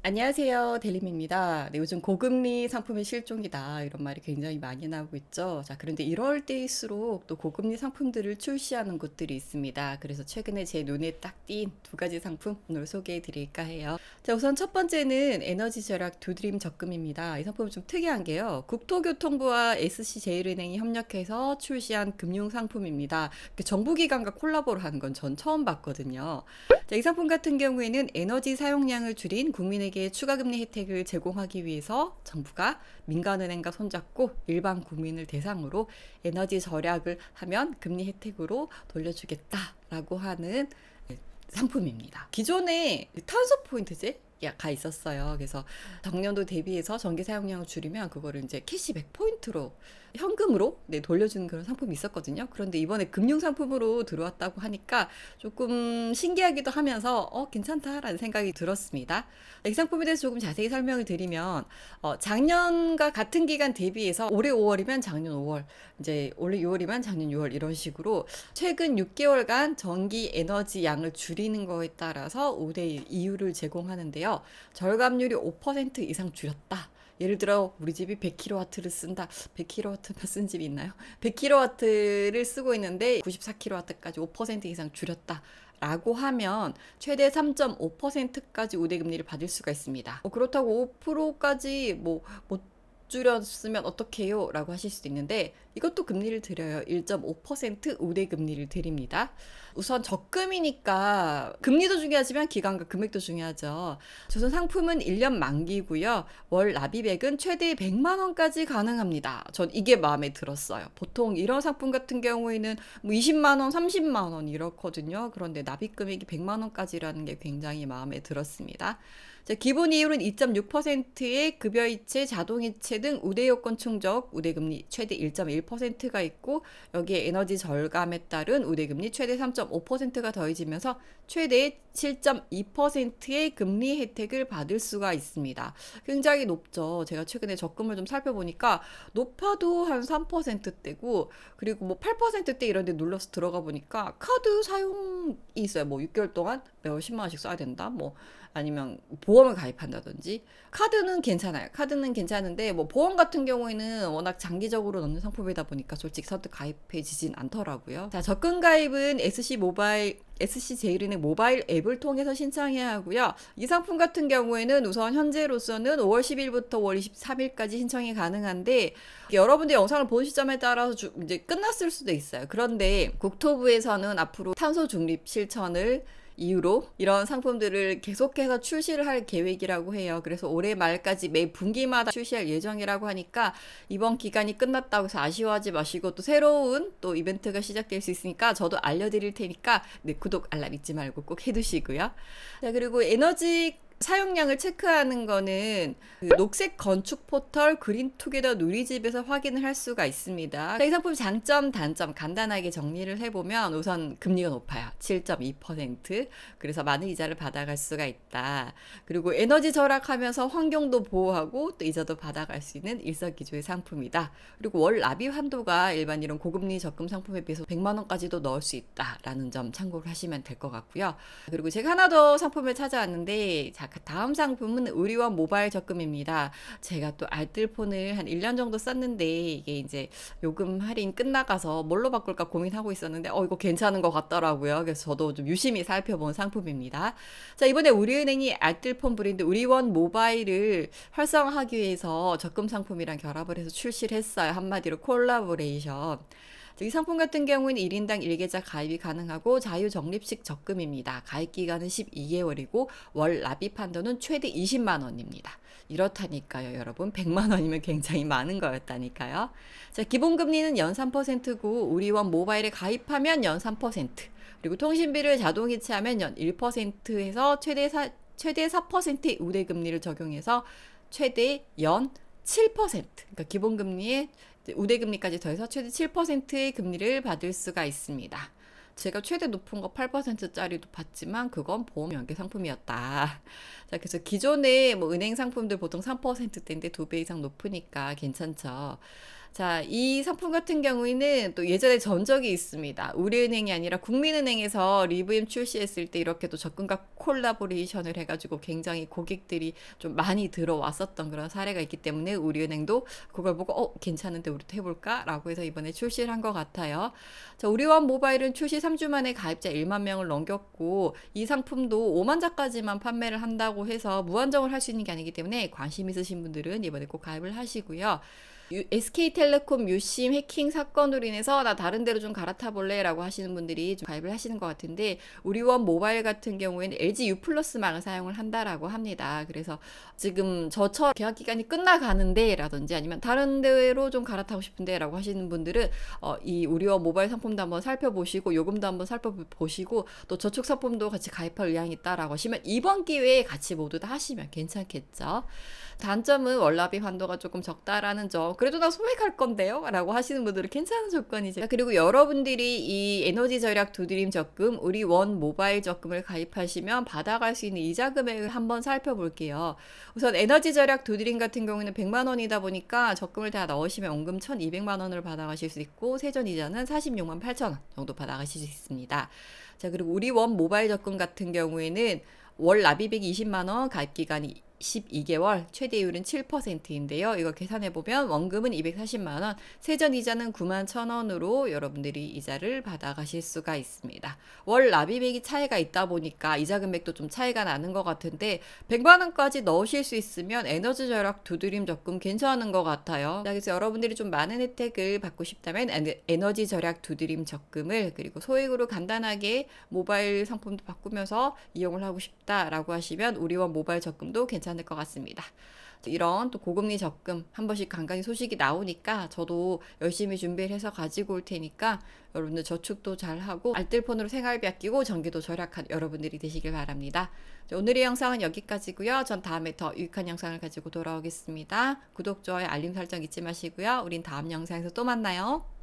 안녕하세요. 델림입니다. 네, 요즘 고금리 상품의 실종이다. 이런 말이 굉장히 많이 나오고 있죠. 자, 그런데 이럴 때일수록 또 고금리 상품들을 출시하는 곳들이 있습니다. 그래서 최근에 제 눈에 딱 띈 두 가지 상품 오늘 소개해 드릴까 해요. 자, 우선 첫 번째는 에너지 절약 두드림 적금입니다. 이 상품은 좀 특이한 게요. 국토교통부와 SC제일은행이 협력해서 출시한 금융 상품입니다. 정부기관과 콜라보를 하는 건 전 처음 봤거든요. 자, 이 상품 같은 경우에는 에너지 사용량을 줄인 국민에게 추가금리 혜택을 제공하기 위해서 정부가 민간은행과 손잡고 일반 국민을 대상으로 에너지 절약을 하면 금리 혜택으로 돌려주겠다라고 하는 상품입니다. 기존에 탄소 포인트제 가 있었어요. 그래서 전년도 대비해서 전기 사용량을 줄이면 그거를 이제 캐시백 포인트로 현금으로 돌려주는 그런 상품이 있었거든요. 그런데 이번에 금융 상품으로 들어왔다고 하니까 조금 신기하기도 하면서 괜찮다라는 생각이 들었습니다. 이 상품에 대해서 조금 자세히 설명을 드리면 작년과 같은 기간 대비해서 올해 5월이면 작년 5월, 이제 올해 6월이면 작년 6월 이런 식으로 최근 6개월간 전기 에너지 양을 줄이는 거에 따라서 5대1 이유를 제공하는데요. 절감률이 5% 이상 줄였다. 예를 들어 우리 집이 100kW를 쓴다. 100kW만 쓴 집이 있나요? 100kW를 쓰고 있는데 94kW까지 5% 이상 줄였다. 라고 하면 최대 3.5%까지 우대금리를 받을 수가 있습니다. 그렇다고 5%까지 못 줄였으면 어떡해요? 라고 하실 수도 있는데 이것도 금리를 드려요. 1.5% 우대금리를 드립니다. 우선 적금이니까 금리도 중요하지만 기간과 금액도 중요하죠. 우선 상품은 1년 만기고요. 월 납입액은 최대 100만 원까지 가능합니다. 전 이게 마음에 들었어요. 보통 이런 상품 같은 경우에는 20만 원, 30만 원 이렇거든요. 그런데 납입 금액이 100만 원까지라는 게 굉장히 마음에 들었습니다. 자, 기본 이율은 2.6%의 급여이체, 자동이체 등 우대 요건 충족 우대금리 최대 1.1%가 있고 여기에 에너지 절감에 따른 우대금리 최대 3.5%가 더해지면서 최대 7.2%의 금리 혜택을 받을 수가 있습니다. 굉장히 높죠. 제가 최근에 적금을 좀 살펴보니까 높아도 한 3%대고 그리고 8%대 이런 데 눌러서 들어가 보니까 카드 사용이 있어요. 6개월 동안 매월 10만 원씩 써야 된다. 아니면 보험을 가입한다든지. 카드는 괜찮아요. 카드는 괜찮은데 보험 같은 경우에는 워낙 장기적으로 넣는 상품이다 보니까 솔직히 선뜻 가입해지진 않더라고요. 자, 적금 가입은 SC제일은행 모바일 앱을 통해서 신청해야 하고요. 이 상품 같은 경우에는 우선 현재로서는 5월 10일부터 5월 23일까지 신청이 가능한데 여러분들 영상을 보는 시점에 따라서 이제 끝났을 수도 있어요. 그런데 국토부에서는 앞으로 탄소 중립 실천을 이유로 이런 상품들을 계속해서 출시를 할 계획이라고 해요. 그래서 올해 말까지 매 분기마다 출시할 예정이라고 하니까 이번 기간이 끝났다고 해서 아쉬워하지 마시고 또 새로운 또 이벤트가 시작될 수 있으니까 저도 알려드릴 테니까 구독, 알람 잊지 말고 꼭 해두시고요. 자, 그리고 에너지 사용량을 체크하는 거는 녹색 건축 포털 그린투게더 누리집에서 확인을 할 수가 있습니다. 이 상품 장점, 단점 간단하게 정리를 해보면 우선 금리가 높아요. 7.2%. 그래서 많은 이자를 받아갈 수가 있다. 그리고 에너지 절약하면서 환경도 보호하고 또 이자도 받아갈 수 있는 일석이조의 상품이다. 그리고 월 납입 한도가 일반 이런 고금리 적금 상품에 비해서 100만 원까지도 넣을 수 있다라는 점 참고를 하시면 될 것 같고요. 그리고 제가 하나 더 상품을 찾아왔는데 그 다음 상품은 의리원 모바일 적금입니다. 제가 또 알뜰폰을 한 1년 정도 썼는데 이게 이제 요금 할인 끝나가서 뭘로 바꿀까 고민하고 있었는데 이거 괜찮은 것 같더라고요. 그래서 저도 좀 유심히 살펴본 상품입니다. 자, 이번에 우리은행이 알뜰폰 브랜드 의리원 모바일을 활성화하기 위해서 적금 상품이랑 결합을 해서 출시를 했어요. 한마디로 콜라보레이션. 이 상품 같은 경우는 1인당 1계좌 가입이 가능하고 자유적립식 적금입니다. 가입 기간은 12개월이고 월 납입 한도는 최대 20만 원입니다. 이렇다니까요, 여러분. 100만 원이면 굉장히 많은 거였다니까요. 자, 기본 금리는 연 3%고 우리원 모바일에 가입하면 연 3%, 그리고 통신비를 자동이체하면 연 1%에서 최대 4%의 우대금리를 적용해서 최대 연 7%, 그러니까 기본금리에 우대금리까지 더해서 최대 7%의 금리를 받을 수가 있습니다. 제가 최대 높은 거 8%짜리도 받지만 그건 보험 연계 상품이었다. 자, 그래서 기존에 은행 상품들 보통 3%대인데 2배 이상 높으니까 괜찮죠. 자, 이 상품 같은 경우에는 또 예전에 전적이 있습니다. 우리은행이 아니라 국민은행에서 리브임 출시했을 때 이렇게 또 적금과 콜라보레이션을 해가지고 굉장히 고객들이 좀 많이 들어왔었던 그런 사례가 있기 때문에 우리은행도 그걸 보고 괜찮은데 우리도 해볼까? 라고 해서 이번에 출시를 한 것 같아요. 자, 우리원 모바일은 출시 3주 만에 가입자 1만 명을 넘겼고 이 상품도 5만 자까지만 판매를 한다고 해서 무한정을 할 수 있는 게 아니기 때문에 관심 있으신 분들은 이번에 꼭 가입을 하시고요. SK텔레콤 유심 해킹 사건으로 인해서 나 다른 데로 좀 갈아타 볼래 라고 하시는 분들이 좀 가입을 하시는 것 같은데 우리원 모바일 같은 경우에는 LG U 플러스망을 사용을 한다라고 합니다. 그래서 지금 저처럼 계약 기간이 끝나가는데 라든지 아니면 다른 데로 좀 갈아타고 싶은데 라고 하시는 분들은 이 우리원 모바일 상품도 한번 살펴보시고 요금도 한번 살펴보시고 또 저축 상품도 같이 가입할 의향이 있다라고 하시면 이번 기회에 같이 모두 다 하시면 괜찮겠죠. 단점은 월납입 한도가 조금 적다라는 점. 그래도 나 소액할 건데요? 라고 하시는 분들은 괜찮은 조건이죠. 그리고 여러분들이 이 에너지 절약 두드림 적금, 우리 원 모바일 적금을 가입하시면 받아갈 수 있는 이자 금액을 한번 살펴볼게요. 우선 에너지 절약 두드림 같은 경우는 100만 원이다 보니까 적금을 다 넣으시면 원금 1,200만 원을 받아가실 수 있고 세전 이자는 46만 8천 원 정도 받아가실 수 있습니다. 자, 그리고 우리 원 모바일 적금 같은 경우에는 월 납입액이 20만 원, 가입 기간이 12개월, 최대율은 7%인데요. 이거 계산해보면 원금은 240만 원, 세전 이자는 9만 1,000원으로 여러분들이 이자를 받아가실 수가 있습니다. 월 납입액이 차이가 있다 보니까 이자 금액도 좀 차이가 나는 것 같은데 100만 원까지 넣으실 수 있으면 에너지 절약 두드림 적금 괜찮은 것 같아요. 그래서 여러분들이 좀 많은 혜택을 받고 싶다면 에너지 절약 두드림 적금을 그리고 소액으로 간단하게 모바일 상품도 바꾸면서 이용을 하고 싶다라고 하시면 우리원 모바일 적금도 괜찮을 것 같습니다. 이런 또 고금리 적금 한 번씩 간간히 소식이 나오니까 저도 열심히 준비를 해서 가지고 올 테니까 여러분들 저축도 잘하고 알뜰폰으로 생활비 아끼고 전기도 절약한 여러분들이 되시길 바랍니다. 오늘의 영상은 여기까지고요. 전 다음에 더 유익한 영상을 가지고 돌아오겠습니다. 구독, 좋아요, 알림 설정 잊지 마시고요. 우린 다음 영상에서 또 만나요.